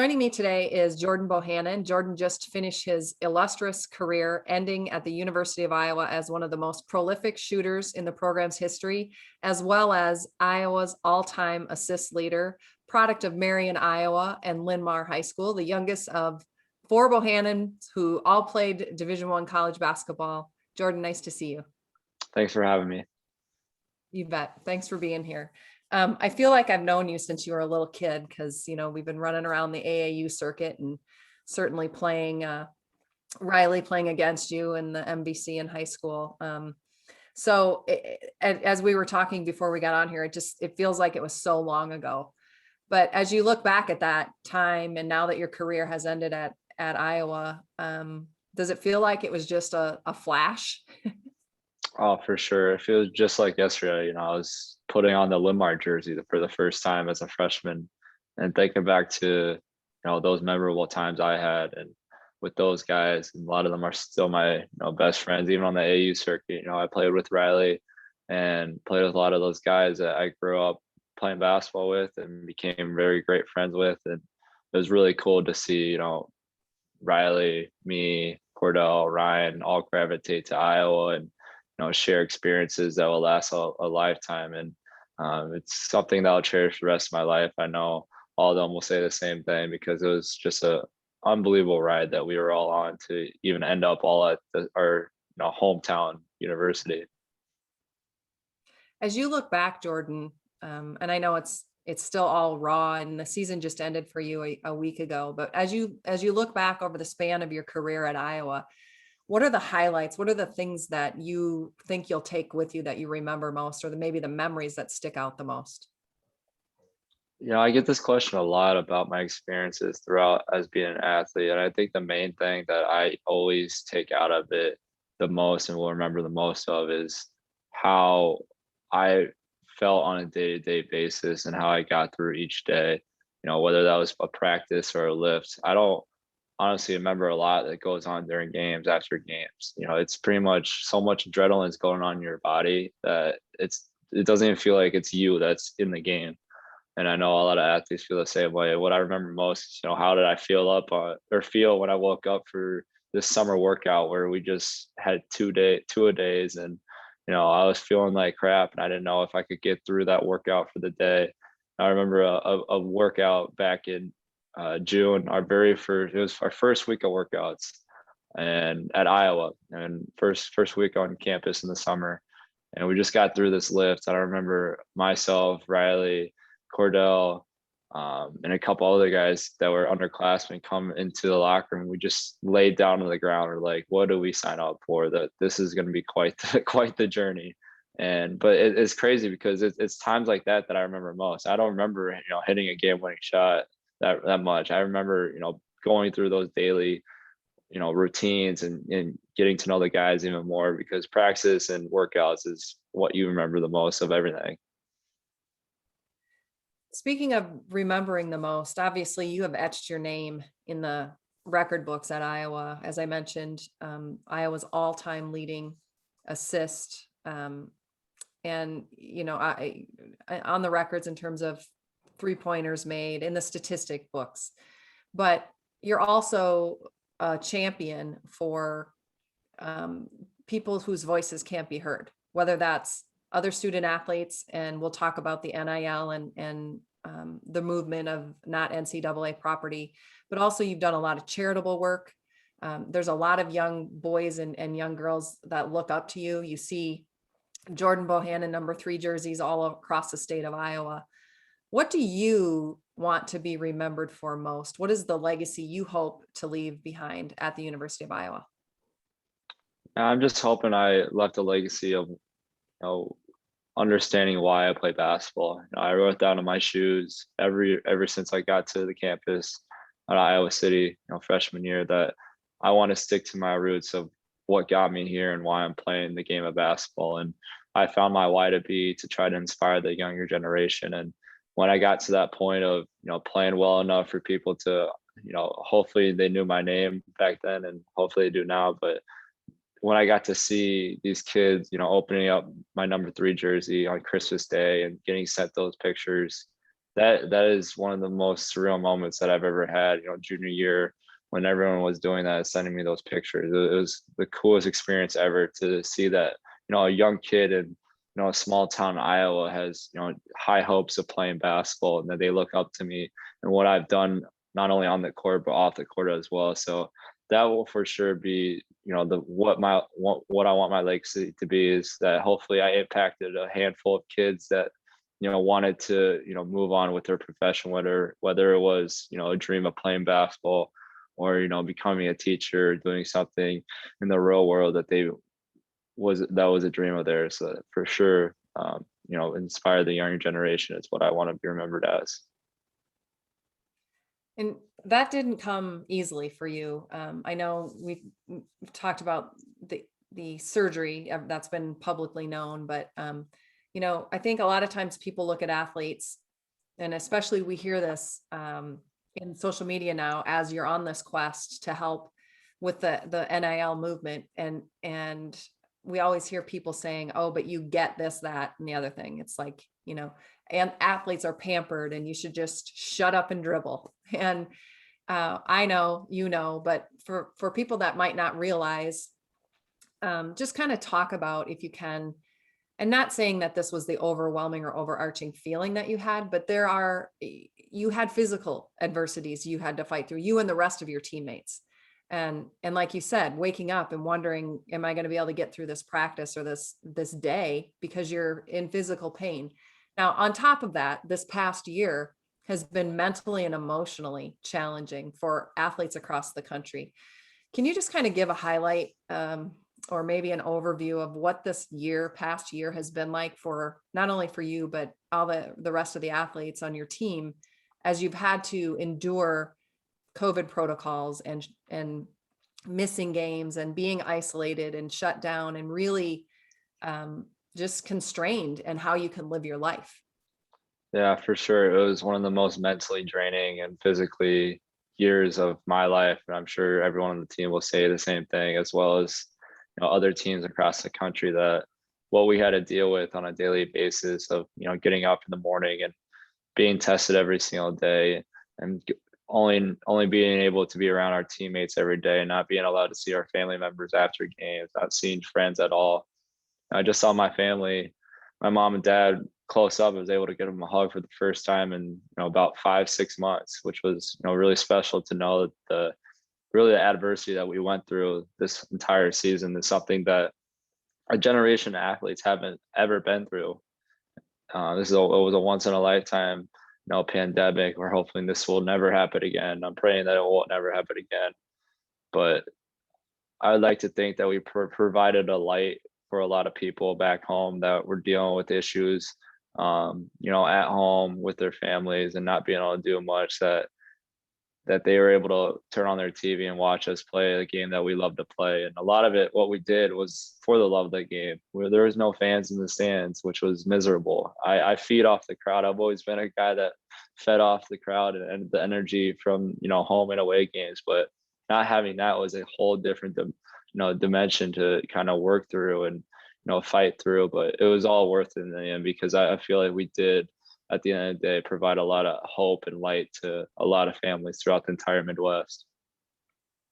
Joining me today is Jordan Bohannon. Jordan just finished his illustrious career, ending at the University of Iowa as one of the most prolific shooters in the program's history, as well as Iowa's all-time assist leader, product of Marion, Iowa, and Linn-Mar High School, the youngest of four Bohannons who all played Division I college basketball. Jordan, nice to see you. Thanks for having me. You bet. Thanks for being here. I feel like I've known you since you were a little kid because, we've been running around the AAU circuit and certainly playing, Riley playing against you in the MVC in high school. So as we were talking before we got on here, it feels like it was so long ago. But as you look back at that time and now that your career has ended at Iowa, does it feel like it was just a flash? Oh, for sure. It feels just like yesterday. I was putting on the Linn-Mar jersey for the first time as a freshman and thinking back to, those memorable times I had and with those guys. And a lot of them are still my, best friends, even on the AU circuit. I played with Riley and played with a lot of those guys that I grew up playing basketball with and became very great friends with. And it was really cool to see, Riley, me, Cordell, Ryan all gravitate to Iowa and share experiences that will last a lifetime. And it's something that I'll cherish the rest of my life. I know all of them will say the same thing because it was just a unbelievable ride that we were all on to even end up all at our hometown university. As you look back, Jordan, and I know it's still all raw and the season just ended for you a week ago, but as you look back over the span of your career at Iowa, what are the highlights? What are the things that you think you'll take with you that you remember most, or maybe the memories that stick out the most? I get this question a lot about my experiences throughout as being an athlete. And I think the main thing that I always take out of it the most and will remember the most of is how I felt on a day-to-day basis and how I got through each day, whether that was a practice or a lift. I don't honestly remember a lot that goes on during games, after games. It's pretty much so much adrenaline is going on in your body that it doesn't even feel like it's you that's in the game. And I know a lot of athletes feel the same way. What I remember most is, how did I feel feel when I woke up for this summer workout where we just had two-a-days and I was feeling like crap and I didn't know if I could get through that workout for the day. I remember a workout back in June, it was our first week of workouts and at Iowa and first week on campus in the summer. And we just got through this lift. I remember myself, Riley, Cordell, and a couple other guys that were underclassmen come into the locker room. We just laid down on the ground. We're like, what do we sign up for? That this is going to be quite the journey. But it's crazy because it's times like that I remember most. I don't remember, hitting a game-winning shot that much. I remember, going through those daily, routines and getting to know the guys even more because practice and workouts is what you remember the most of everything. Speaking of remembering the most, obviously you have etched your name in the record books at Iowa. As I mentioned, Iowa's all-time leading assist. And, I on the records in terms of three-pointers made in the statistic books, but you're also a champion for people whose voices can't be heard, whether that's other student athletes, and we'll talk about the NIL and the movement of not NCAA property, but also you've done a lot of charitable work. There's a lot of young boys and young girls that look up to you. You see Jordan Bohannon number 3 jerseys all across the state of Iowa. What do you want to be remembered for most? What is the legacy you hope to leave behind at the University of Iowa? I'm just hoping I left a legacy of, understanding why I play basketball. I wrote down on my shoes ever since I got to the campus at Iowa City, freshman year, that I want to stick to my roots of what got me here and why I'm playing the game of basketball. And I found my why to be to try to inspire the younger generation. And when I got to that point of, playing well enough for people to, hopefully they knew my name back then and hopefully they do now, but when I got to see these kids, opening up my number 3 jersey on Christmas Day and getting sent those pictures, that is one of the most surreal moments that I've ever had, junior year, when everyone was doing that, sending me those pictures. It was the coolest experience ever to see that, a young kid in, a small town in Iowa has, high hopes of playing basketball, and that they look up to me and what I've done, not only on the court, but off the court as well. So that will for sure be, what I want my legacy to be, is that hopefully I impacted a handful of kids that, wanted to, move on with their profession, whether it was, a dream of playing basketball, or, becoming a teacher, doing something in the real world that was a dream of theirs. So for sure, inspire the younger generation is what I want to be remembered as. And that didn't come easily for you. I know we've talked about the surgery that's been publicly known, but I think a lot of times people look at athletes, and especially we hear this in social media now, as you're on this quest to help with the NIL movement, and we always hear people saying, "Oh, but you get this, that, and the other thing." It's like, and athletes are pampered, and you should just shut up and dribble. And I know, but for people that might not realize, just kind of talk about, if you can, and not saying that this was the overwhelming or overarching feeling that you had, but you had physical adversities you had to fight through, you and the rest of your teammates. And like you said, waking up and wondering, am I going to be able to get through this practice or this day, because you're in physical pain. Now, on top of that, this past year has been mentally and emotionally challenging for athletes across the country. Can you just kind of give a highlight, or maybe an overview of what this past year has been like, for not only for you, but all the rest of the athletes on your team, as you've had to endure COVID protocols and missing games and being isolated and shut down, and really just constrained, and how you can live your life? Yeah, for sure. It was one of the most mentally draining and physically years of my life. And I'm sure everyone on the team will say the same thing, as well as, other teams across the country, that what we had to deal with on a daily basis of, getting up in the morning and being tested every single day, and only being able to be around our teammates every day, and not being allowed to see our family members after games, not seeing friends at all. I just saw my family, my mom and dad, close up. I was able to give them a hug for the first time in, about 5-6 months, which was, really special to know that the adversity that we went through this entire season is something that a generation of athletes haven't ever been through. It was a once in a lifetime, pandemic, where hopefully this will never happen again. I'm praying that it won't never happen again. But I would like to think that we provided a light for a lot of people back home that were dealing with issues, at home with their families, and not being able to do much, that they were able to turn on their TV and watch us play the game that we love to play. And a lot of it, what we did was for the love of the game, where there was no fans in the stands, which was miserable. I feed off the crowd. I've always been a guy that fed off the crowd and the energy from, home and away games, but not having that was a whole different, dimension to kind of work through and, fight through. But it was all worth it in the end, because I feel like we did, at the end of the day, provide a lot of hope and light to a lot of families throughout the entire Midwest.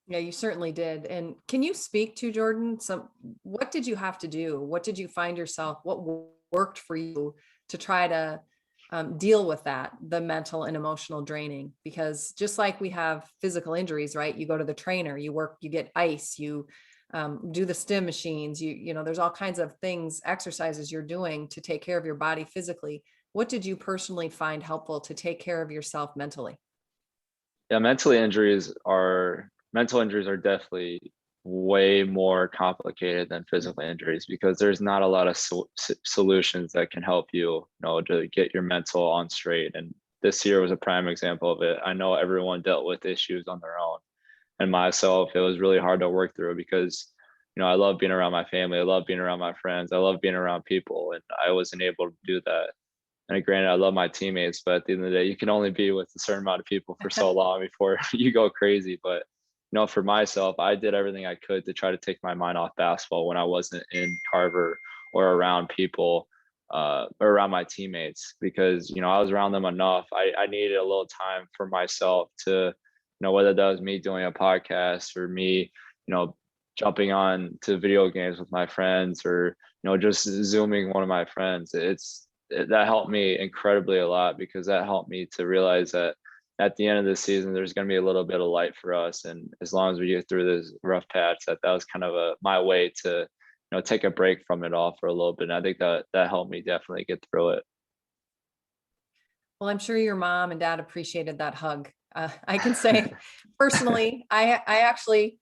Yeah, you certainly did. And can you speak to, Jordan, what did you have to do? What did you find yourself? What worked for you to try to deal with that, the mental and emotional draining? Because just like we have physical injuries, right? You go to the trainer, you get ice, you do the stim machines, there's all kinds of things, exercises you're doing to take care of your body physically. What did you personally find helpful to take care of yourself mentally? Yeah, mental injuries are definitely way more complicated than physical injuries, because there's not a lot of solutions that can help you, to get your mental on straight. And this year was a prime example of it. I know everyone dealt with issues on their own, and myself, it was really hard to work through, because I love being around my family, I love being around my friends, I love being around people, and I wasn't able to do that. And granted, I love my teammates, but at the end of the day, you can only be with a certain amount of people for so long before you go crazy. But for myself, I did everything I could to try to take my mind off basketball when I wasn't in Carver or around people. around my teammates, because, I was around them enough. I needed a little time for myself to, whether that was me doing a podcast or me, jumping on to video games with my friends, or, just Zooming one of my friends. That helped me incredibly a lot, because that helped me to realize that at the end of the season, there's going to be a little bit of light for us. And as long as we get through this rough patch, that was kind of my way to, take a break from it all for a little bit. And I think that helped me definitely get through it. Well, I'm sure your mom and dad appreciated that hug. I can say personally, I actually,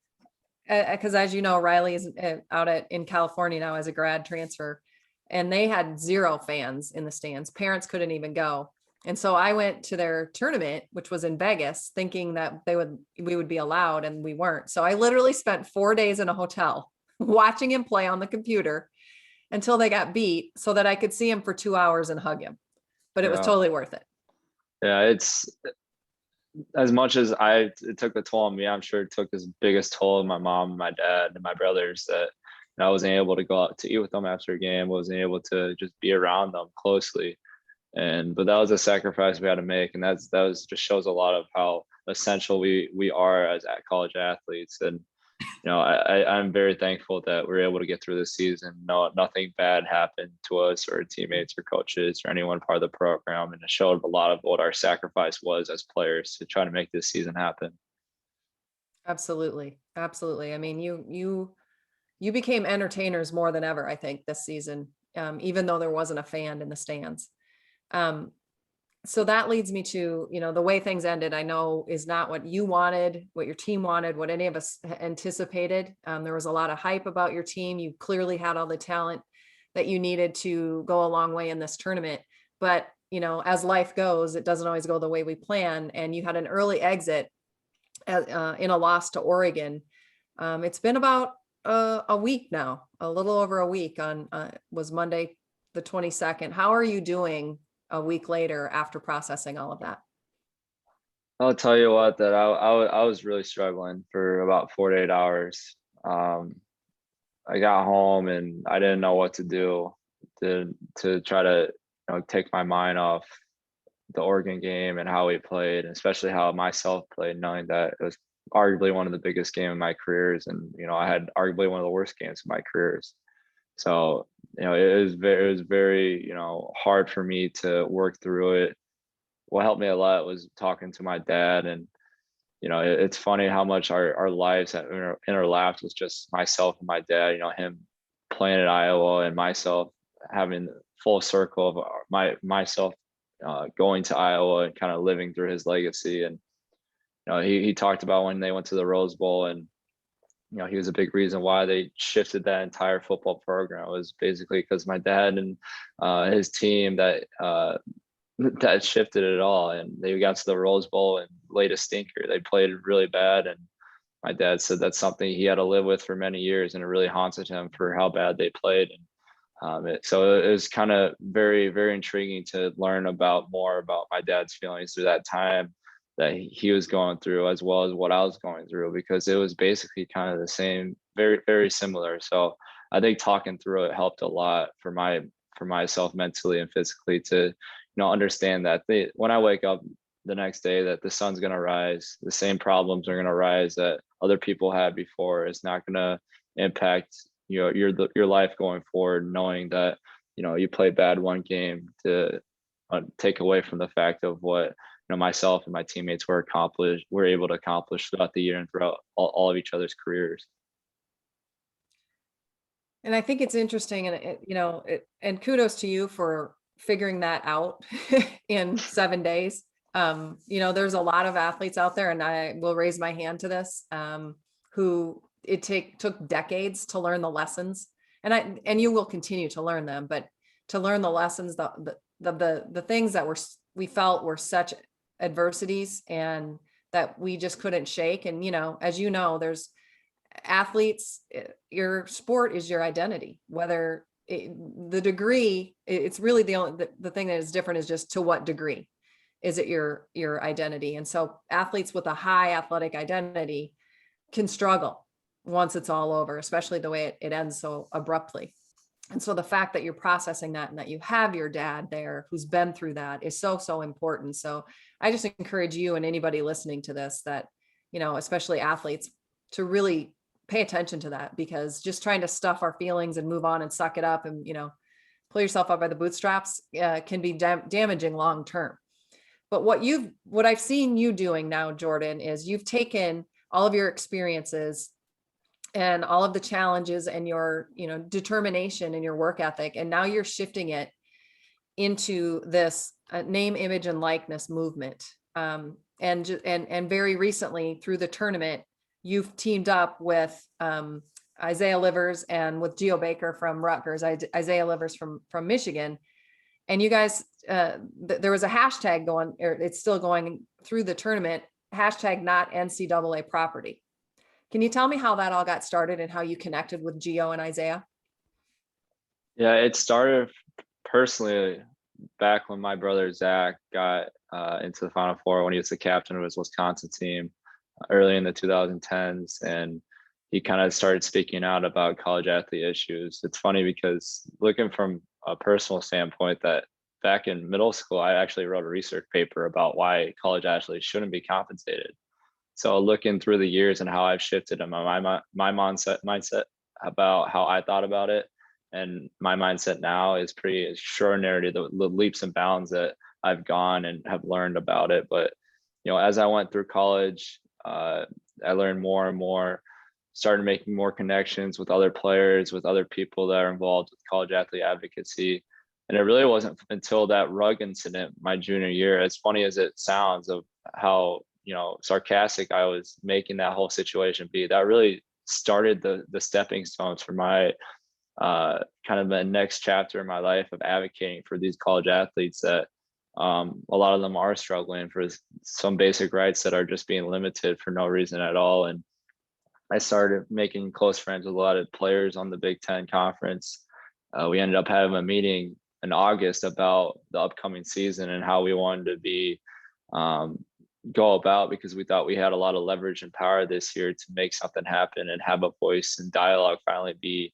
because as you know, Riley is out in California now as a grad transfer, and they had 0 fans in the stands. Parents couldn't even go. And so I went to their tournament, which was in Vegas, thinking that we would be allowed, and we weren't. So I literally spent 4 days in a hotel watching him play on the computer until they got beat, so that I could see him for 2 hours and hug him. But it was Yeah. totally worth it. Yeah, it's as much as it took the toll on me, I'm sure it took his biggest toll on my mom, my dad, and my brothers, that I wasn't able to go out to eat with them after a game, wasn't able to just be around them closely. But that was a sacrifice we had to make, and that just shows a lot of how essential we are as college athletes. And I'm very thankful that we're able to get through this season. No, nothing bad happened to us or teammates or coaches or anyone part of the program, and it showed a lot of what our sacrifice was as players to try to make this season happen. Absolutely. Absolutely. I mean, you became entertainers more than ever, I think, this season, even though there wasn't a fan in the stands. So that leads me to, the way things ended, I know is not what you wanted, what your team wanted, what any of us anticipated. There was a lot of hype about your team. You clearly had all the talent that you needed to go a long way in this tournament. But, as life goes, it doesn't always go the way we plan. And you had an early exit in a loss to Oregon. It's been about a week now, a little over a week. Was Monday the 22nd. How are you doing a week later after processing all of that? I'll tell you what, that I was really struggling for about 48 hours. I got home and I didn't know what to do to try to take my mind off the Oregon game and how we played, and especially how myself played, knowing that it was arguably one of the biggest games of my careers, and I had arguably one of the worst games of my careers. So it was very hard for me to work through it. What helped me a lot was talking to my dad, and it's funny how much our lives have interlapped with just myself and my dad. Him playing at Iowa and myself having full circle of myself going to Iowa and kind of living through his legacy. And he talked about when they went to the Rose Bowl, and he was a big reason why they shifted that entire football program. It was basically because my dad and his team that shifted it all. And they got to the Rose Bowl and laid a stinker. They played really bad, and my dad said that's something he had to live with for many years, and it really haunted him for how bad they played. And so it was kind of very, very intriguing to learn more about my dad's feelings through that time that he was going through, as well as what I was going through, because it was basically kind of the same, very, very similar. So I think talking through it helped a lot for myself mentally and physically to understand that when I wake up the next day, that the sun's going to rise, the same problems are going to rise that other people had before. It's not going to impact your life going forward, knowing that you play bad one game to take away from the fact of what myself and my teammates were able to accomplish throughout the year and throughout all of each other's careers. And I think it's interesting, and and kudos to you for figuring that out in 7 days. There's a lot of athletes out there, and I will raise my hand to this, who it took decades to learn the lessons, and you will continue to learn them, but to learn the lessons, the things that we felt were such adversities and that we just couldn't shake. And as there's athletes, your sport is your identity, whether the degree, it's really the thing that is different is just to what degree is it your identity. And so athletes with a high athletic identity can struggle once it's all over, especially the way it ends so abruptly. And so the fact that you're processing that and that you have your dad there who's been through that is so, so important. So I just encourage you and anybody listening to this that, you know, especially athletes, to really pay attention to that, because just trying to stuff our feelings and move on and suck it up and, you know, pull yourself up by the bootstraps can be damaging long term. But what I've seen you doing now, Jordan, is you've taken all of your experiences and all of the challenges and your, you know, determination and your work ethic, and now you're shifting it into this name, image, and likeness movement. And very recently through the tournament, you've teamed up with Isaiah Livers and with Geo Baker from Rutgers, Isaiah Livers from Michigan. And you guys, there was a hashtag going, or it's still going through the tournament, hashtag not NCAA property. Can you tell me how that all got started and how you connected with Geo and Isaiah? Yeah, it started personally back when my brother Zach got into the Final Four when he was the captain of his Wisconsin team early in the 2010s, and he kind of started speaking out about college athlete issues. It's funny because looking from a personal standpoint, that back in middle school, I actually wrote a research paper about why college athletes shouldn't be compensated. So looking through the years and how I've shifted in my mindset about how I thought about it, and my mindset now is pretty extraordinary, the leaps and bounds that I've gone and have learned about it. But you know, as I went through college, I learned more and more, started making more connections with other players, with other people that are involved with college athlete advocacy. And it really wasn't until that rug incident my junior year, as funny as it sounds, of how, you know, sarcastic I was making that whole situation be, that really started the stepping stones for my kind of the next chapter in my life of advocating for these college athletes that a lot of them are struggling for some basic rights that are just being limited for no reason at all. And I started making close friends with a lot of players on the Big Ten conference. We ended up having a meeting in August about the upcoming season and how we wanted to be go about, because we thought we had a lot of leverage and power this year to make something happen and have a voice and dialogue finally be,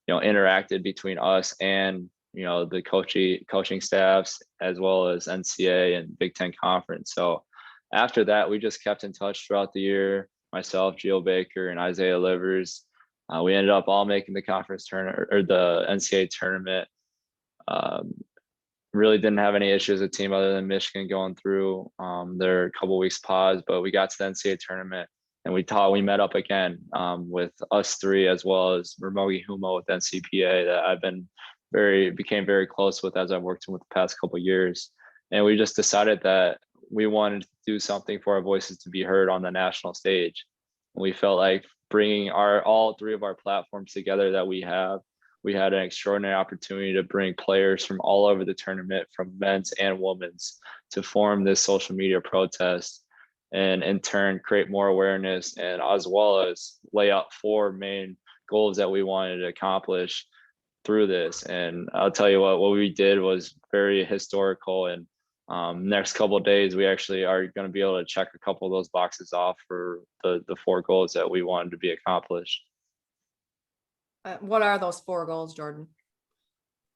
you know, interacted between us and, you know, the coaching staffs, as well as NCAA and Big Ten conference. So after that, we just kept in touch throughout the year. Myself, Geo Baker, and Isaiah Livers, we ended up all making the conference tournament or the NCAA tournament. Really didn't have any issues with the team other than Michigan going through their couple weeks pause, but we got to the NCAA tournament and we met up again with us three, as well as Ramogi Humo with NCPA that I've became very close with as I've worked with the past couple of years. And we just decided that we wanted to do something for our voices to be heard on the national stage. And we felt like bringing all three of our platforms together that we had an extraordinary opportunity to bring players from all over the tournament, from men's and women's, to form this social media protest and in turn create more awareness, and as well as lay out 4 main goals that we wanted to accomplish through this. And I'll tell you what we did was very historical. And next couple of days, we actually are going to be able to check a couple of those boxes off for the 4 goals that we wanted to be accomplished. What are those 4 goals, Jordan?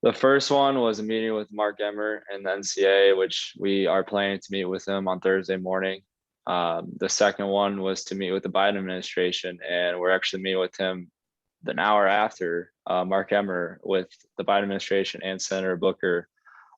The first one was a meeting with Mark Emmer and the NCAA, which we are planning to meet with him on Thursday morning. The second one was to meet with the Biden administration, and we're actually meeting with him an hour after Mark Emmer with the Biden administration and Senator Booker.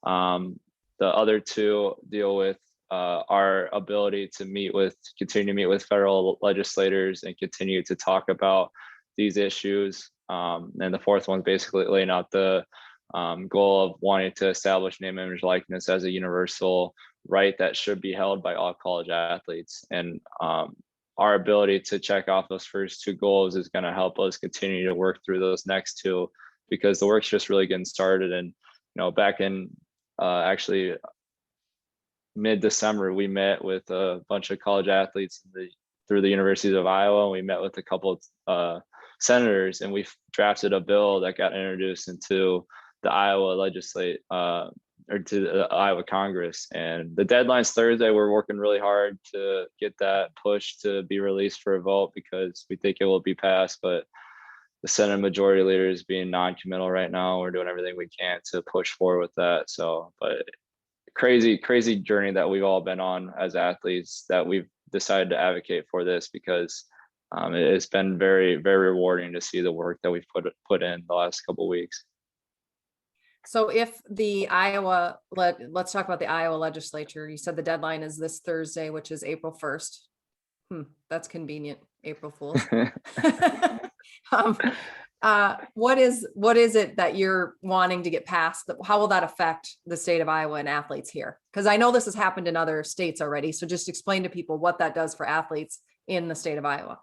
The other 2 deal with our ability to continue to meet with federal legislators and continue to talk about these issues. And the fourth one is basically laying out the goal of wanting to establish name, image, likeness as a universal right that should be held by all college athletes. And our ability to check off those first 2 goals is going to help us continue to work through those next 2, because the work's just really getting started. And, you know, back in actually mid-December, we met with a bunch of college athletes through the universities of Iowa, and we met with a couple of senators, and we drafted a bill that got introduced into the Iowa or to the Iowa Congress. And the deadline's Thursday. We're working really hard to get that pushed to be released for a vote, because we think it will be passed. But the Senate Majority Leader is being non-committal right now. We're doing everything we can to push forward with that. So, but crazy journey that we've all been on as athletes, that we've decided to advocate for this because it's been very rewarding to see the work that we've put in the last couple of weeks. So if the let's talk about the Iowa legislature. You said the deadline is this Thursday, which is April 1st. That's convenient. April Fools. What is it that you're wanting to get past? How will that affect the state of Iowa and athletes here? Because I know this has happened in other states already. So just explain to people what that does for athletes in the state of Iowa.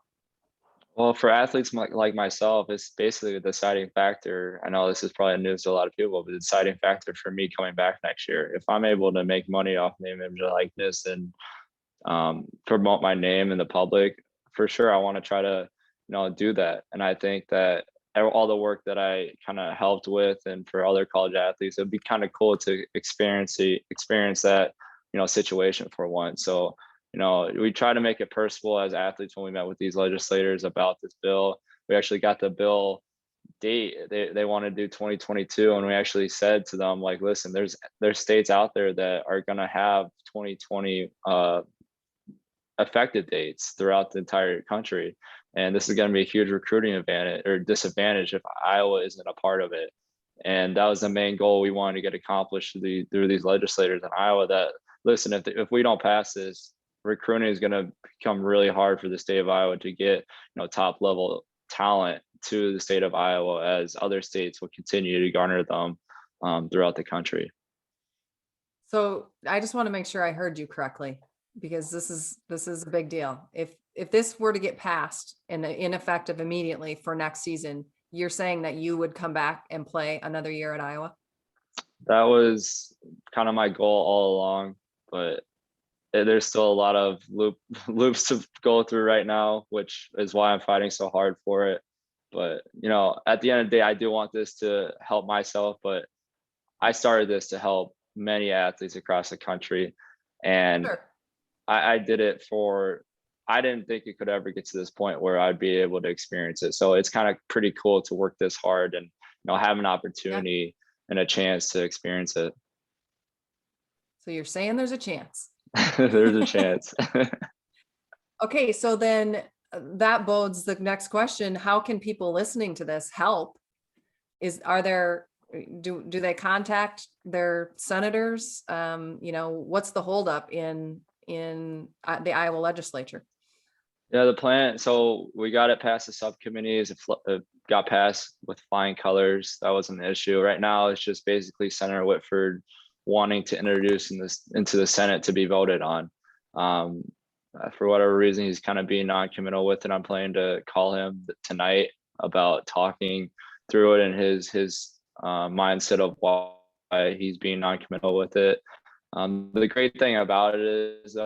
Well, for athletes like myself, it's basically a deciding factor. I know this is probably news to a lot of people, but the deciding factor for me coming back next year. If I'm able to make money off name, image, and likeness, and promote my name in the public, for sure, I want to try to, do that. And I think that all the work that I kind of helped with, and for other college athletes, it'd be kind of cool to experience that, situation for once. So, we try to make it personal as athletes when we met with these legislators about this bill. We actually got the bill date. They want to do 2022, and we actually said to them, like, listen, there's states out there that are going to have 2020 effective dates throughout the entire country, and this is going to be a huge recruiting advantage or disadvantage if Iowa isn't a part of it. And that was the main goal we wanted to get accomplished through these legislators in Iowa, that listen, if we don't pass this, recruiting is going to become really hard for the state of Iowa to get, top level talent to the state of Iowa, as other states will continue to garner them throughout the country. So I just want to make sure I heard you correctly, because this is a big deal. If this were to get passed and ineffective immediately for next season, you're saying that you would come back and play another year at Iowa? That was kind of my goal all along, but there's still a lot of loops to go through right now, which is why I'm fighting so hard for it. But, at the end of the day, I do want this to help myself, but I started this to help many athletes across the country. And sure. I did it I didn't think it could ever get to this point where I'd be able to experience it. So it's kind of pretty cool to work this hard and, have an opportunity and a chance to experience it. So you're saying there's a chance. There's a chance. Okay, so then that bodes the next question. How can people listening to this help? Do they contact their senators? What's the holdup in the Iowa legislature? Yeah, the plan. So we got it past the subcommittees. It got passed with flying colors. That wasn't an issue. Right now, it's just basically Senator Whitver wanting to introduce into the Senate to be voted on. For whatever reason, he's kind of being non-committal with it. I'm planning to call him tonight about talking through it and his mindset of why he's being non-committal with it. The great thing about it is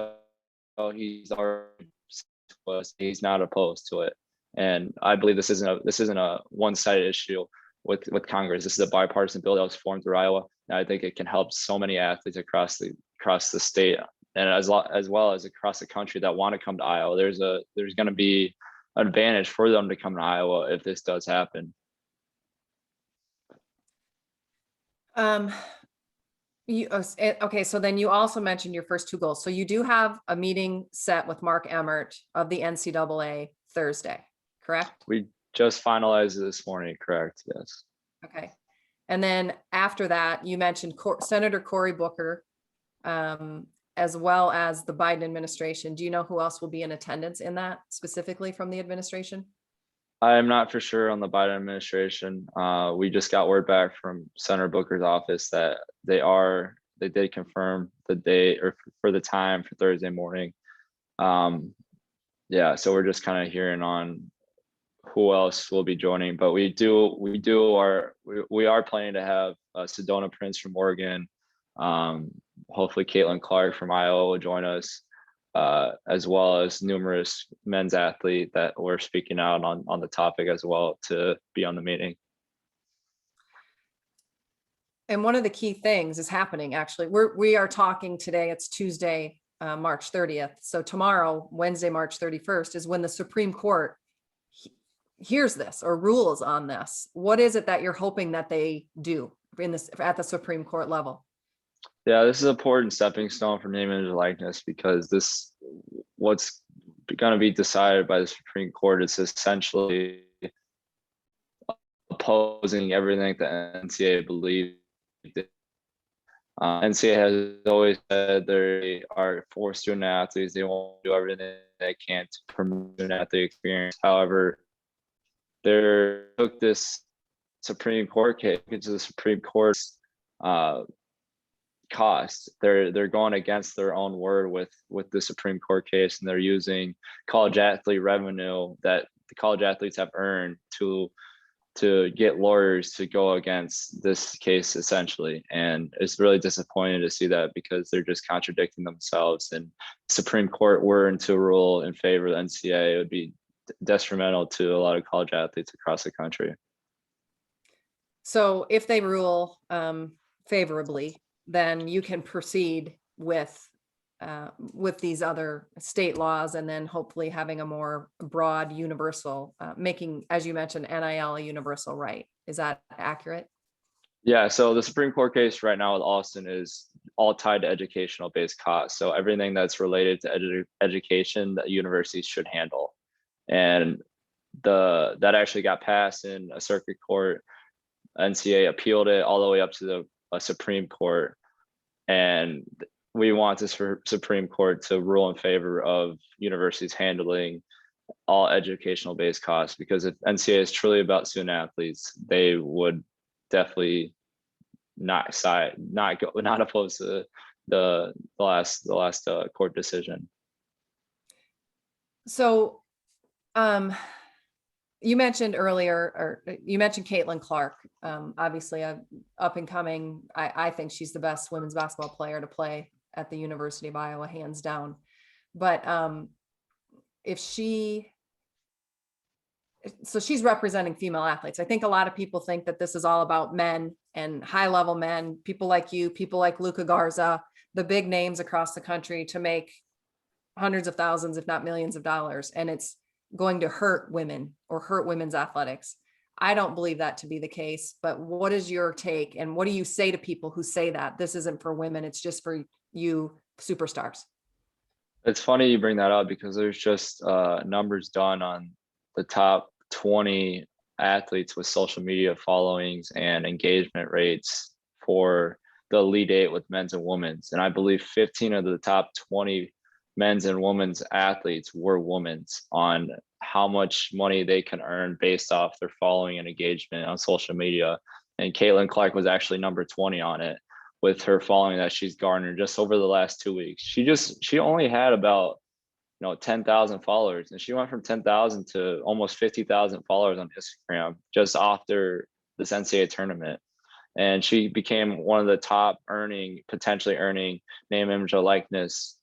he's not opposed to it, and I believe this isn't a one-sided issue with Congress. This is a bipartisan bill that was formed through Iowa, and I think it can help so many athletes across the state, and as well as across the country that want to come to Iowa. There's going to be an advantage for them to come to Iowa if this does happen. Okay, so then you also mentioned your first two goals. So you do have a meeting set with Mark Emmert of the NCAA Thursday, correct? We just finalized it this morning, correct? Yes. Okay. And then after that, you mentioned Senator Cory Booker, as well as the Biden administration. Do you know who else will be in attendance in that, specifically from the administration? I'm not for sure on the Biden administration. We just got word back from Senator Booker's office that they did confirm the date or for the time for Thursday morning. Yeah, so we're just kind of hearing on who else will be joining, but we are planning to have Sedona Prince from Oregon. Hopefully Caitlin Clark from Iowa will join us, as well as numerous men's athletes that were speaking out on the topic as well to be on the meeting. And one of the key things is happening, actually. We are talking today, it's Tuesday, March 30th. So tomorrow, Wednesday, March 31st, is when the Supreme Court hears this or rules on this, what is it that you're hoping that they do in this at the Supreme Court level? Yeah, this is an important stepping stone for name, image, and likeness, because this what's going to be decided by the Supreme Court is essentially opposing everything that NCAA believed. NCAA has always said they are for student athletes. They want to do everything they can to promote student athlete experience. However, they took this Supreme Court case into the Supreme Court's cost. They're going against their own word with the Supreme Court case, and they're using college athlete revenue that the college athletes have earned to get lawyers to go against this case essentially. And it's really disappointing to see that, because they're just contradicting themselves. And Supreme Court were to rule in favor of the NCAA, it would be detrimental to a lot of college athletes across the country. So if they rule favorably, then you can proceed with these other state laws, and then hopefully having a more broad universal, making, as you mentioned, NIL a universal right. Is that accurate? Yeah, so the Supreme Court case right now with Austin is all tied to educational based costs. So everything that's related to education that universities should handle. And that actually got passed in a circuit court. NCAA appealed it all the way up to the Supreme Court. And we want this Supreme Court to rule in favor of universities handling all educational based costs, because if NCAA is truly about student athletes, they would definitely not oppose to the last court decision. So you mentioned earlier, or you mentioned Caitlin Clark, obviously a up and coming, I think she's the best women's basketball player to play at the University of Iowa, hands down. But so she's representing female athletes. I think a lot of people think that this is all about men and high level men, people like you, people like Luca Garza, the big names across the country, to make hundreds of thousands, if not millions of dollars. And it's going to hurt women or hurt women's athletics. I don't believe that to be the case, but what is your take? And what do you say to people who say that this isn't for women, it's just for you superstars? It's funny you bring that up, because there's just numbers done on the top 20 athletes with social media followings and engagement rates for the Elite Eight with men's and women's. And I believe 15 of the top 20 men's and women's athletes were women's, on how much money they can earn based off their following and engagement on social media. And Caitlin Clark was actually number 20 on it, with her following that she's garnered just over the last 2 weeks. She only had about 10,000 followers, and she went from 10,000 to almost 50,000 followers on Instagram just after this NCAA tournament. And she became one of the top potentially earning name, image, or likeness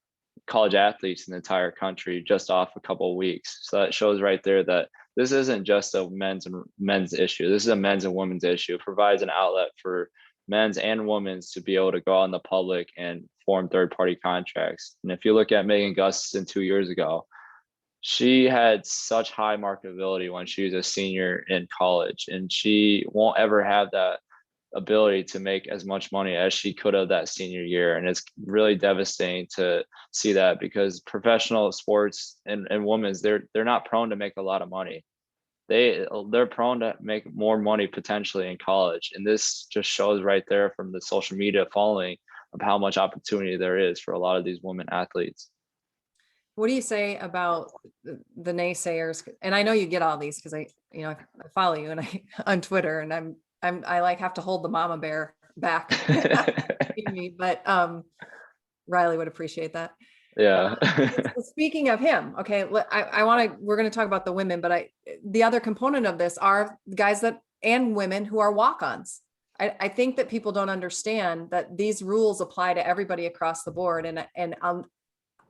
college athletes in the entire country just off a couple of weeks. So that shows right there that this isn't just a men's issue. This is a men's and women's issue. It provides an outlet for men's and women's to be able to go out in the public and form third-party contracts. And if you look at Megan Gustafson 2 years ago, she had such high marketability when she was a senior in college, and she won't ever have that ability to make as much money as she could have that senior year. And it's really devastating to see that, because professional sports and women's, they're not prone to make a lot of money. They're prone to make more money potentially in college. And this just shows right there from the social media following of how much opportunity there is for a lot of these women athletes. What do you say about the naysayers? And I know you get all these because I follow you and I on Twitter, and I like have to hold the mama bear back. But Riley would appreciate that. Yeah. So speaking of him, okay, we're going to talk about the women, but the other component of this are guys and women who are walk-ons. I think that people don't understand that these rules apply to everybody across the board. And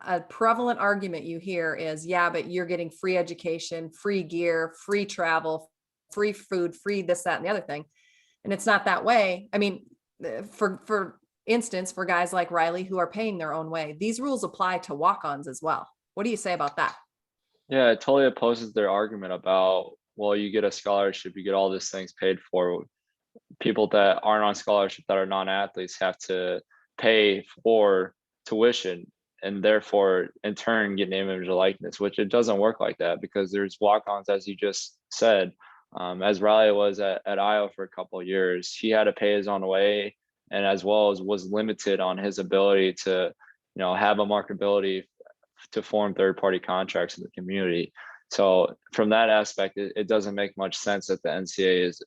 a prevalent argument you hear is, yeah, but you're getting free education, free gear, free travel, free food, free this, that, and the other thing. And it's not that way. I mean, for instance, for guys like Riley who are paying their own way, these rules apply to walk-ons as well. What do you say about that? Yeah, it totally opposes their argument about well, you get a scholarship, you get all these things paid for. People that aren't on scholarship that are non-athletes have to pay for tuition and therefore in turn get name, image, and likeness, which it doesn't work like that because there's walk-ons, as you just said. As Riley was at Iowa for a couple of years, he had to pay his own way, and as well as was limited on his ability to, have a marketability to form third-party contracts in the community. So from that aspect, it doesn't make much sense that the NCAA is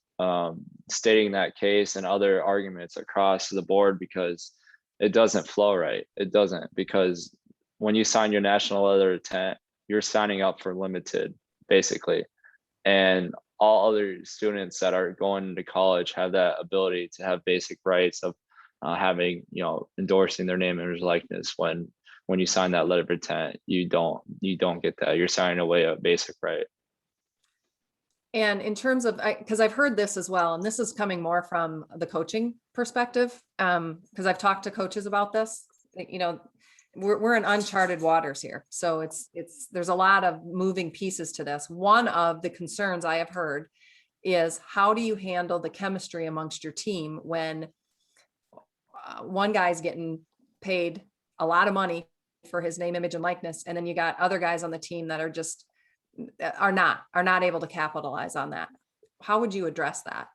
stating that case and other arguments across the board because it doesn't flow right. It doesn't, because when you sign your national letter of intent, you're signing up for limited, basically. And all other students that are going into college have that ability to have basic rights of having, endorsing their name, image, likeness. When you sign that letter of intent, you don't get that. You're signing away a basic right. And in terms of, because I've heard this as well, and this is coming more from the coaching perspective, because I've talked to coaches about this. We're in uncharted waters here, so there's a lot of moving pieces to this. One of the concerns I have heard is, how do you handle the chemistry amongst your team when one guy's getting paid a lot of money for his name, image, and likeness, and then you got other guys on the team that are not able to capitalize on that? How would you address that?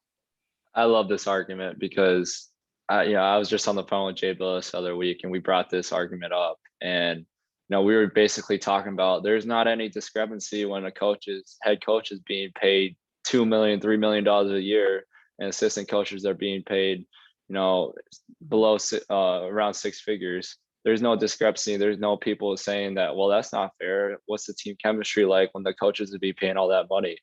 I love this argument because I was just on the phone with Jay Billis the other week and we brought this argument up, and we were basically talking about there's not any discrepancy when head coach is being paid $2 million, $3 million a year, and assistant coaches are being paid below around six figures. There's no discrepancy. There's no people saying that, well, that's not fair. What's the team chemistry like when the coaches would be paying all that money?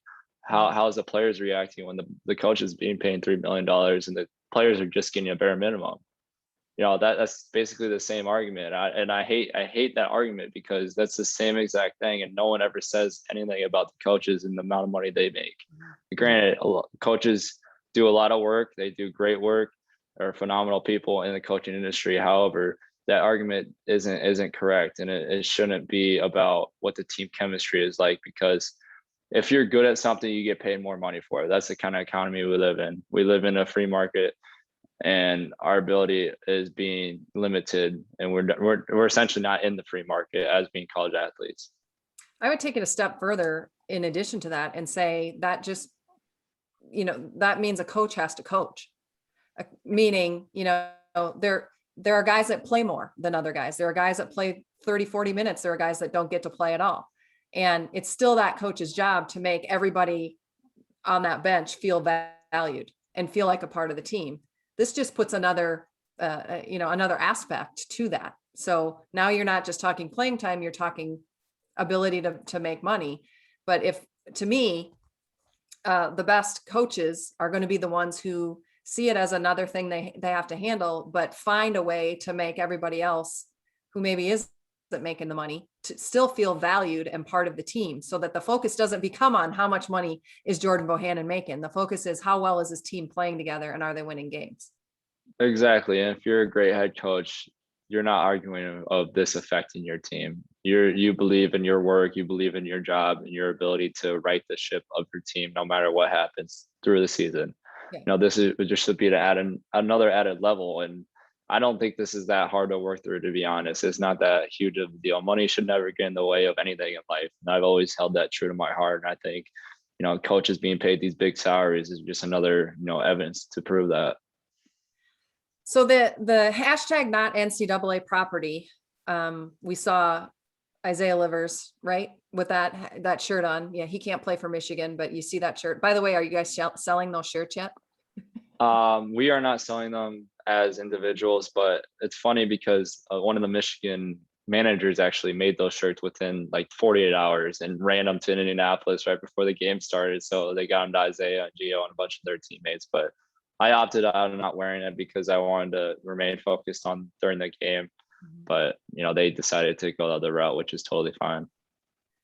How's the players reacting when the coach is being paid $3 million and the players are just getting a bare minimum? That's basically the same argument. I hate that argument because that's the same exact thing, and no one ever says anything about the coaches and the amount of money they make. Granted, coaches do a lot of work. They do great work. They're phenomenal people in the coaching industry. However, that argument isn't correct, and it shouldn't be about what the team chemistry is like, because if you're good at something, you get paid more money for it. That's the kind of economy we live in. We live in a free market, and our ability is being limited, and we're essentially not in the free market as being college athletes. I would take it a step further in addition to that and say that that means a coach has to coach, meaning, there are guys that play more than other guys. There are guys that play 30, 40 minutes. There are guys that don't get to play at all. And it's still that coach's job to make everybody on that bench feel valued and feel like a part of the team. This just puts another aspect to that. So now you're not just talking playing time, you're talking ability to make money. But to me, the best coaches are going to be the ones who see it as another thing they have to handle, but find a way to make everybody else who maybe isn't making the money to still feel valued and part of the team, so that the focus doesn't become on how much money is Jordan Bohannon making. The focus is how well is his team playing together and are they winning games? Exactly. And if you're a great head coach, you're not arguing of this affecting your team. You believe in your work, you believe in your job and your ability to right the ship of your team no matter what happens through the season. Yeah. This is just to be to add another added level. And I don't think this is that hard to work through, to be honest. It's not that huge of a deal. Money should never get in the way of anything in life. And I've always held that true to my heart. And I think, coaches being paid these big salaries is just another, evidence to prove that. So the hashtag not NCAA property, we saw Isaiah Livers, right? With that shirt on. Yeah, he can't play for Michigan, but you see that shirt. By the way, are you guys selling those shirts yet? We are not selling them as individuals, but it's funny because one of the Michigan managers actually made those shirts within like 48 hours and ran them to Indianapolis right before the game started. So they got them to Isaiah and Gio and a bunch of their teammates, but I opted out of not wearing it because I wanted to remain focused on during the game. But, they decided to go the other route, which is totally fine.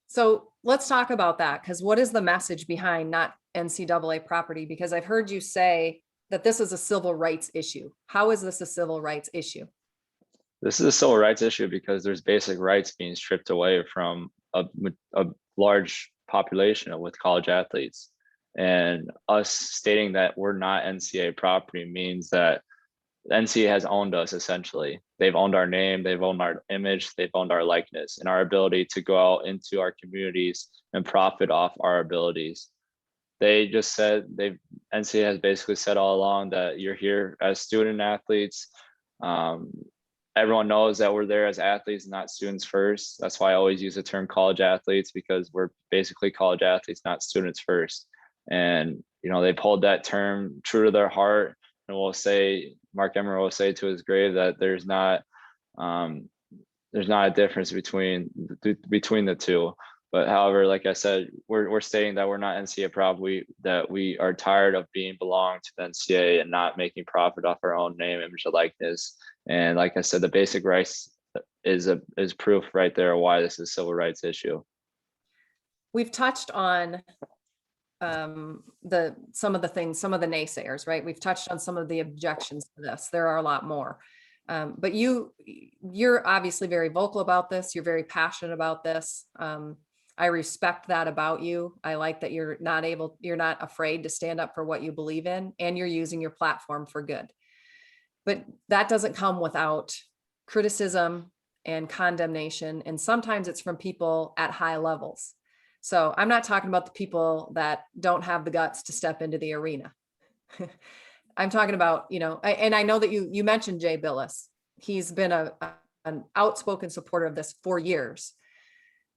So let's talk about that, because what is the message behind not NCAA property? Because I've heard you say that this is a civil rights issue. How is this a civil rights issue? This is a civil rights issue because there's basic rights being stripped away from a large population with college athletes. And us stating that we're not NCAA property means that the NCAA has owned us essentially. They've owned our name, they've owned our image, they've owned our likeness and our ability to go out into our communities and profit off our abilities. They just said NCAA has basically said all along that you're here as student athletes. Um, Everyone knows that we're there as athletes, not students first. That's why I always use the term college athletes, because we're basically college athletes, not students first. And they pulled that term true to their heart, and will say, Mark Emmert will say to his grave that there's not a difference between the two. But however, like I said, we're stating that we're not NCAA prop. That we are tired of being belonged to the NCAA and not making profit off our own name, image, and likeness. And like I said, the basic rights is proof right there why this is a civil rights issue. We've touched on some of the naysayers, right? We've touched on some of the objections to this. There are a lot more. But you're obviously very vocal about this. You're very passionate about this. I respect that about you. I like that you're not afraid to stand up for what you believe in, and you're using your platform for good. But that doesn't come without criticism and condemnation. And sometimes it's from people at high levels. So I'm not talking about the people that don't have the guts to step into the arena. I'm talking about, and I know that you mentioned Jay Billis. He's been an outspoken supporter of this for years.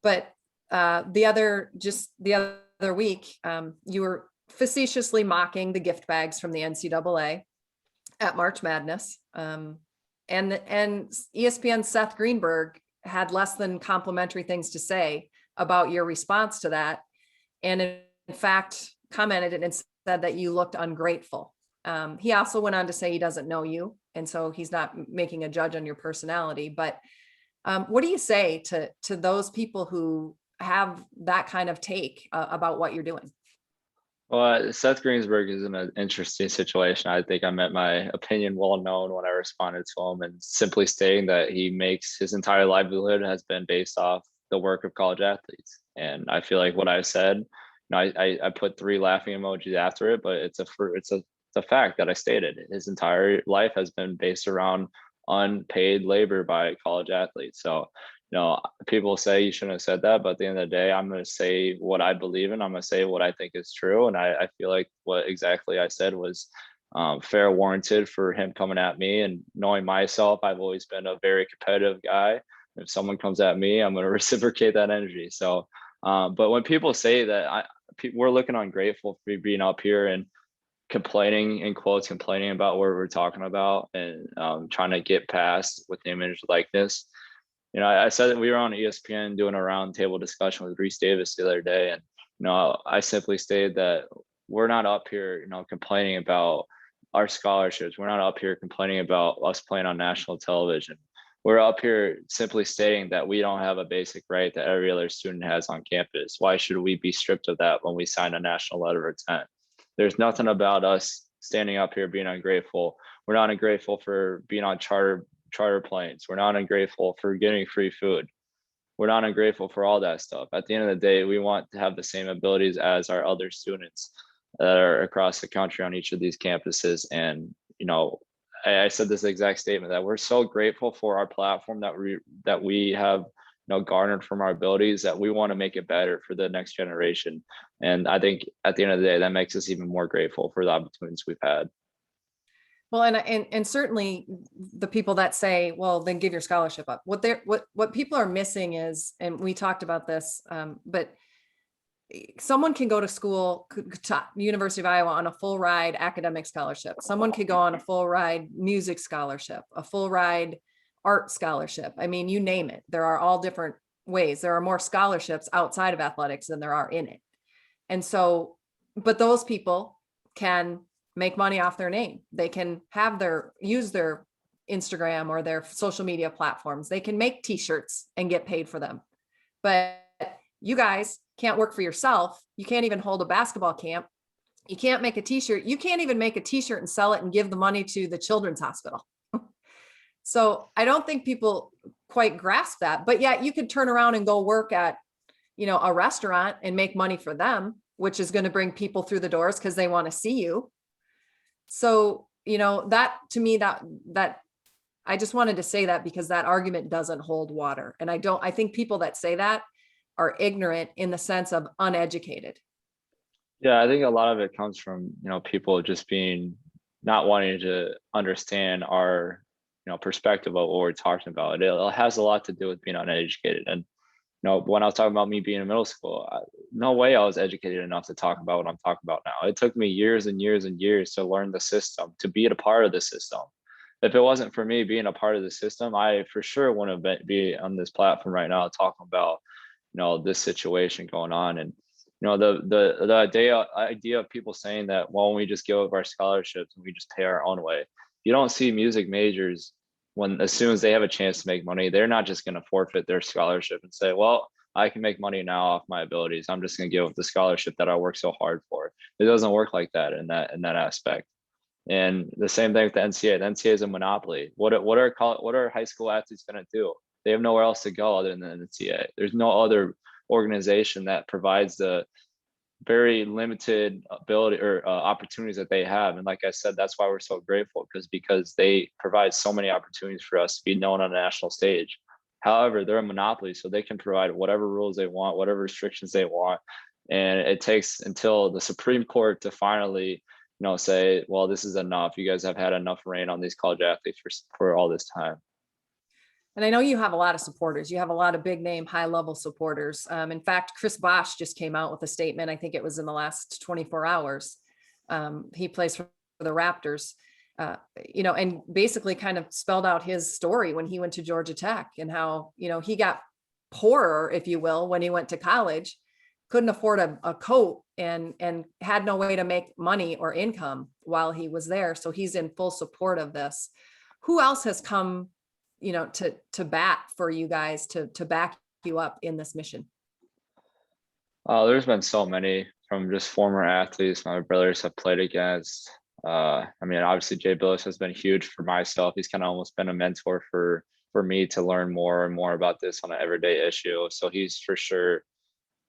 But the other week, you were facetiously mocking the gift bags from the NCAA at March Madness. And ESPN's Seth Greenberg had less than complimentary things to say about your response to that. And in fact, commented and said that you looked ungrateful. He also went on to say he doesn't know you, and so he's not making a judge on your personality. But what do you say to those people who have that kind of take about what you're doing? Well, Seth Greensburg is in an interesting situation. I think I made my opinion well known when I responded to him, and simply stating that he makes his entire livelihood has been based off the work of college athletes. And I feel like what I said, I put 3 laughing emojis after it, but it's a fact that I stated. His entire life has been based around unpaid labor by college athletes. So, people say you shouldn't have said that, but at the end of the day, I'm going to say what I believe in. I'm going to say what I think is true. And I feel like what exactly I said was fair, warranted for him coming at me. And knowing myself, I've always been a very competitive guy. If someone comes at me, I'm going to reciprocate that energy. So, but when people say that we're looking ungrateful for being up here and complaining, in quotes, complaining about what we're talking about, and trying to get past with the image likeness. I said that we were on ESPN doing a roundtable discussion with Reese Davis the other day, and I simply stated that we're not up here, complaining about our scholarships. We're not up here complaining about us playing on national television. We're up here simply stating that we don't have a basic right that every other student has on campus. Why should we be stripped of that when we sign a national letter of intent? There's nothing about us standing up here being ungrateful. We're not ungrateful for being on charter planes. We're not ungrateful for getting free food. We're not ungrateful for all that stuff. At the end of the day, we want to have the same abilities as our other students that are across the country on each of these campuses. And, I said this exact statement, that we're so grateful for our platform that we have garnered from our abilities, that we want to make it better for the next generation. And I think at the end of the day, that makes us even more grateful for the opportunities we've had. Well, and certainly the people that say, well, then give your scholarship up. What people are missing is, and we talked about this, but someone can go to school, to University of Iowa, on a full ride academic scholarship. Someone could go on a full ride music scholarship, a full ride art scholarship. I mean, you name it. There are all different ways. There are more scholarships outside of athletics than there are in it. And so, but those people can make money off their name. They can use their Instagram or their social media platforms. They can make t-shirts and get paid for them. But you guys can't work for yourself. You can't even hold a basketball camp. You can't make a t-shirt. You can't even make a t-shirt and sell it and give the money to the children's hospital. So I don't think people quite grasp that, but yet you could turn around and go work at, a restaurant and make money for them. which is going to bring people through the doors because they want to see you. So, that to me, that I just wanted to say that because that argument doesn't hold water. And I think people that say that are ignorant in the sense of uneducated. Yeah, I think a lot of it comes from, people just being not wanting to understand our, perspective of what we're talking about. It has a lot to do with being uneducated. And, when I was talking about me being in middle school, no way I was educated enough to talk about what I'm talking about now. It took me years and years and years to learn the system, to be a part of the system. If it wasn't for me being a part of the system, I for sure wouldn't be on this platform right now talking about, this situation going on. And the idea of people saying that, well, when we just give up our scholarships and we just pay our own way, you don't see music majors as soon as they have a chance to make money, they're not just going to forfeit their scholarship and say, well, I can make money now off my abilities, I'm just going to give up the scholarship that I worked so hard for. It doesn't work like that in that aspect. And the same thing with the NCAA. The NCAA is a monopoly. What are high school athletes going to do? They have nowhere else to go other than the NCAA. There's no other organization that provides the very limited ability or opportunities that they have. And like I said, that's why we're so grateful, because they provide so many opportunities for us to be known on a national stage. However, they're a monopoly, so they can provide whatever rules they want, whatever restrictions they want. And it takes until the Supreme Court to finally, say, well, this is enough. You guys have had enough reign on these college athletes for all this time. And I know you have a lot of supporters. You have a lot of big name, high level supporters. In fact, Chris Bosh just came out with a statement. I think it was in the last 24 hours. He plays for the Raptors, and basically kind of spelled out his story when he went to Georgia Tech and how, he got poorer, if you will, when he went to college, couldn't afford a coat and had no way to make money or income while he was there. So he's in full support of this. Who else has come to bat for you guys to back you up in this mission? There's been so many, from just former athletes my brothers have played against. Obviously Jay Billis has been huge for myself. He's kind of almost been a mentor for me to learn more and more about this on an everyday issue. So he's for sure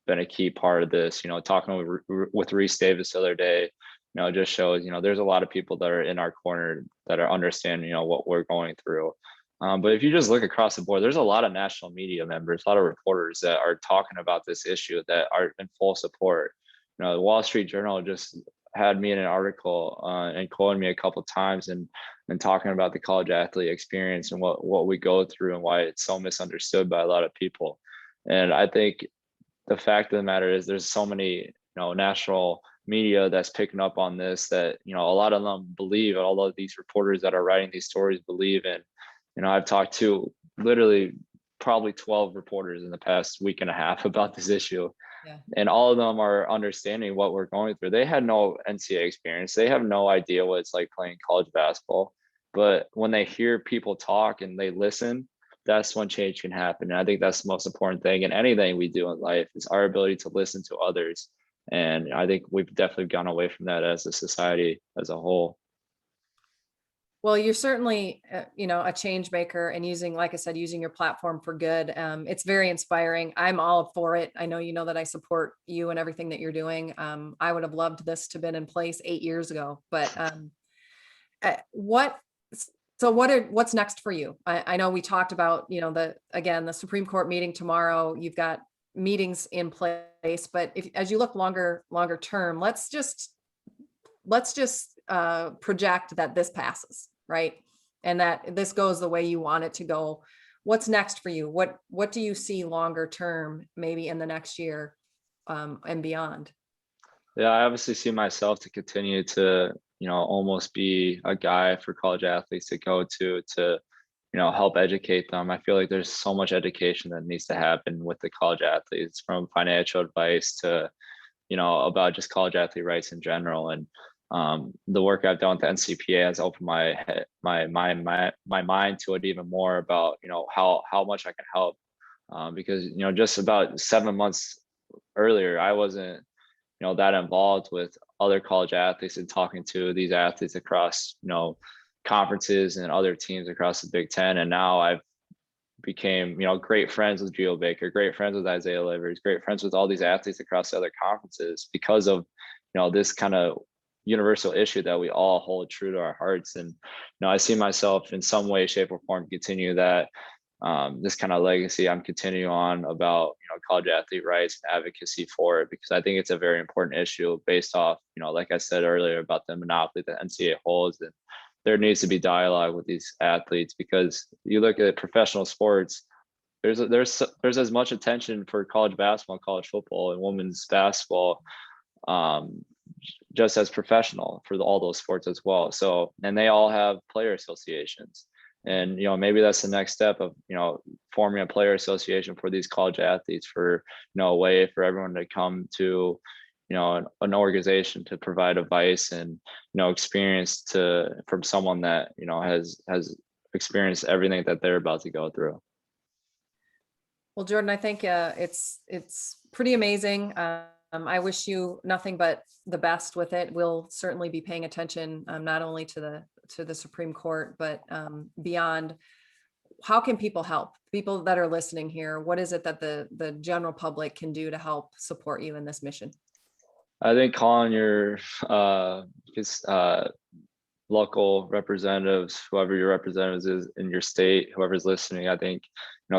been a key part of this. Talking with Reese Davis the other day, just shows, there's a lot of people that are in our corner that are understanding, what we're going through. But if you just look across the board, there's a lot of national media members, a lot of reporters that are talking about this issue that are in full support. The Wall Street Journal just had me in an article and quoted me a couple of times and talking about the college athlete experience and what we go through and why it's so misunderstood by a lot of people. And I think the fact of the matter is there's so many, national media that's picking up on this that, a lot of them believe, all of these reporters that are writing these stories believe in. I've talked to literally probably 12 reporters in the past week and a half about this issue. Yeah. And all of them are understanding what we're going through. They had no NCAA experience. They have no idea what it's like playing college basketball. But when they hear people talk and they listen, that's when change can happen. And I think that's the most important thing in anything we do in life is our ability to listen to others. And I think we've definitely gone away from that as a society as a whole. Well, you're certainly, a change maker and like I said, using your platform for good. It's very inspiring. I'm all for it. I know, that I support you and everything that you're doing. I would have loved this to have been in place 8 years ago, but what's next for you? I know we talked about, the Supreme Court meeting tomorrow. You've got meetings in place, but as you look longer term, let's just project that this passes, right? And that this goes the way you want it to go. What's next for you? What do you see longer term, maybe in the next year and beyond? Yeah, I obviously see myself to continue to, almost be a guy for college athletes to go to help educate them. I feel like there's so much education that needs to happen with the college athletes, from financial advice to, about just college athlete rights in general. And the work I've done with the NCPA has opened my mind to it even more about, how much I can help. Because, just about 7 months earlier, I wasn't, that involved with other college athletes and talking to these athletes across, conferences and other teams across the Big Ten. And now I've became, great friends with Geo Baker, great friends with Isaiah Livers, great friends with all these athletes across the other conferences because of, this kind of universal issue that we all hold true to our hearts. And, I see myself in some way, shape, or form continue that, this kind of legacy I'm continuing on about, college athlete rights and advocacy for it, because I think it's a very important issue based off, like I said earlier, about the monopoly that NCAA holds. And there needs to be dialogue with these athletes, because you look at professional sports, there's as much attention for college basketball, college football, and women's basketball, um, just as professional for all those sports as well. So, and they all have player associations. And, maybe that's the next step of, forming a player association for these college athletes, for, a way for everyone to come to, an organization to provide advice and, experience from someone that, has experienced everything that they're about to go through. Well, Jordan, I think it's pretty amazing. I wish you nothing but the best with it. We'll certainly be paying attention, not only to the Supreme Court, but beyond. How can people help? People that are listening here, what is it that the general public can do to help support you in this mission? I think calling your local representatives, whoever your representatives is in your state, whoever's listening, I think,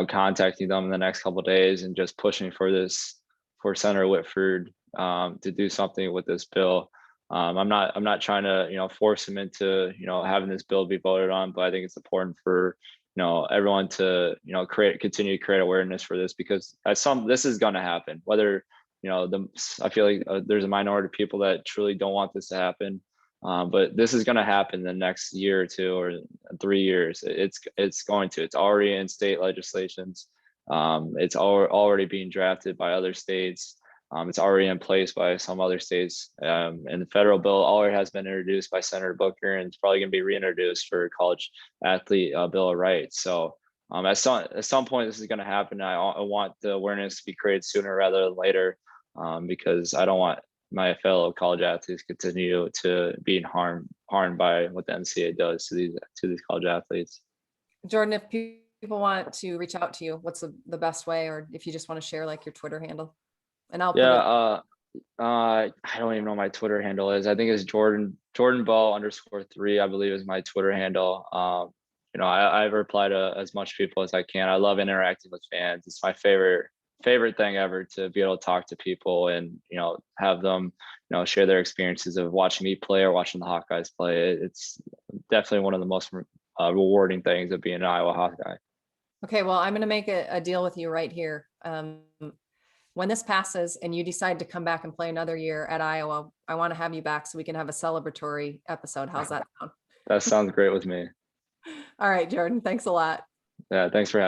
contacting them in the next couple of days and just pushing for Senator Whitford to do something with this bill. I'm not trying to, force him into, having this bill be voted on, but I think it's important for, everyone to, continue to create awareness for this, because this is going to happen, whether, I feel like there's a minority of people that truly don't want this to happen. But this is going to happen in the next year or 2 or 3 years. It's already in state legislations. It's already being drafted by other states. It's already in place by some other states. And the federal bill already has been introduced by Senator Booker, and it's probably going to be reintroduced for college athlete Bill of Rights. So at some point, this is going to happen. I want the awareness to be created sooner rather than later, because I don't want my fellow college athletes continue to be harmed by what the NCAA does to these college athletes. Jordan, if people want to reach out to you, what's the best way, or if you just want to share like your Twitter handle? And I'll put it. I don't even know what my Twitter handle is. I think it's Jordan Ball _3, I believe, is my Twitter handle. I reply to as much people as I can. I love interacting with fans. It's my favorite thing ever, to be able to talk to people and, have them, share their experiences of watching me play or watching the Hawkeyes play. It's definitely one of the most rewarding things of being an Iowa Hawkeye. Okay, well, I'm going to make a deal with you right here. When this passes and you decide to come back and play another year at Iowa, I want to have you back so we can have a celebratory episode. How's that sound? That sounds great with me. All right, Jordan, thanks a lot. Yeah, thanks for having me.